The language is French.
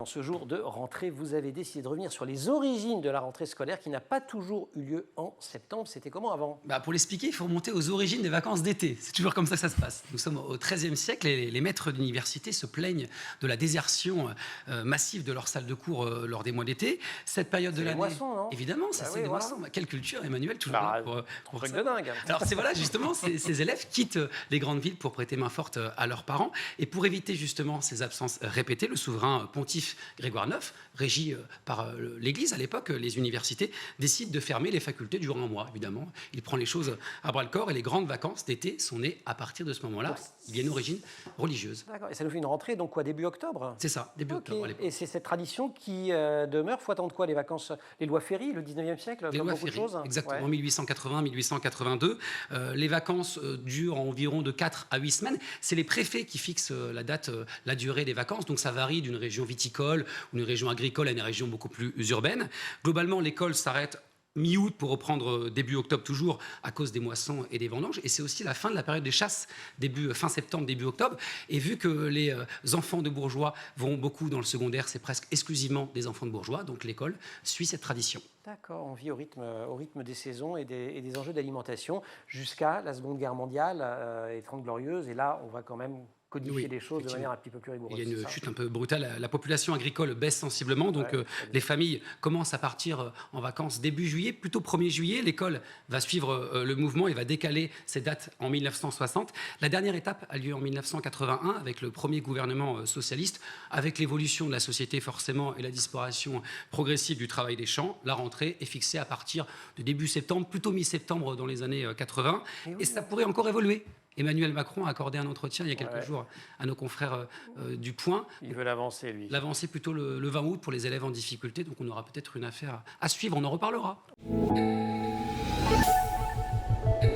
ce jour de rentrée, vous avez décidé de revenir sur les origines de la rentrée scolaire qui n'a pas toujours eu lieu en septembre. C'était comment avant? Pour l'expliquer, il faut remonter aux origines des vacances d'été. C'est toujours comme ça que ça se passe. Nous sommes au XIIIe siècle et les maîtres d'université se plaignent de la désertion massive de leurs salles de cours lors des mois d'été. Cette période de l'année... moissons, non? Évidemment, c'est des moissons. Quelle culture, Emmanuel, toujours là pour truc ça. de dingue. Alors c'est voilà, justement, ces élèves quittent les grandes villes pour prêter main forte à leurs parents. Et pour éviter justement ces absences répétées, le souverain pontife Grégoire IX, régi par l'Église à l'époque, les universités, décide de fermer les facultés durant un mois, évidemment. Il prend les choses à bras-le-corps et les grandes vacances d'été sont nées à partir de ce moment-là. Il y a une origine religieuse. D'accord. Et ça nous fait une rentrée, donc quoi, début octobre? C'est ça, début octobre à l'époque. Et c'est cette tradition qui demeure. Faut attendre quoi, les vacances, les lois Ferry, le 19e siècle, Les comme lois beaucoup de Ferry, choses? exactement, 1880-1882. Les vacances durent environ de 4 à 8 semaines. C'est les préfets qui fixent la date, la durée des vacances. Donc ça varie d'une région viticole ou d'une région agricole à une région beaucoup plus urbaine. Globalement, l'école s'arrête mi-août pour reprendre début octobre toujours à cause des moissons et des vendanges. Et c'est aussi la fin de la période des chasses, fin septembre, début octobre. Et vu que les enfants de bourgeois vont beaucoup dans le secondaire, c'est presque exclusivement des enfants de bourgeois. Donc l'école suit cette tradition. D'accord, on vit au rythme des saisons et des enjeux d'alimentation jusqu'à la Seconde Guerre mondiale et les 30 Glorieuses. Et là, on va quand même codifier les choses de manière un petit peu plus rigoureuse. Il y a une chute un peu brutale. La population agricole baisse sensiblement, donc les familles commencent à partir en vacances début juillet, plutôt 1er juillet. L'école va suivre le mouvement et va décaler ses dates en 1960. La dernière étape a lieu en 1981 avec le premier gouvernement socialiste, avec l'évolution de la société forcément et la disparition progressive du travail des champs. La rentrée est fixée à partir de début septembre, plutôt mi-septembre dans les années 80. Et ça pourrait encore évoluer. Emmanuel Macron a accordé un entretien il y a quelques jours à nos confrères du Point. Il veut l'avancer, lui. L'avancer plutôt le 20 août pour les élèves en difficulté. Donc on aura peut-être une affaire à suivre, on en reparlera.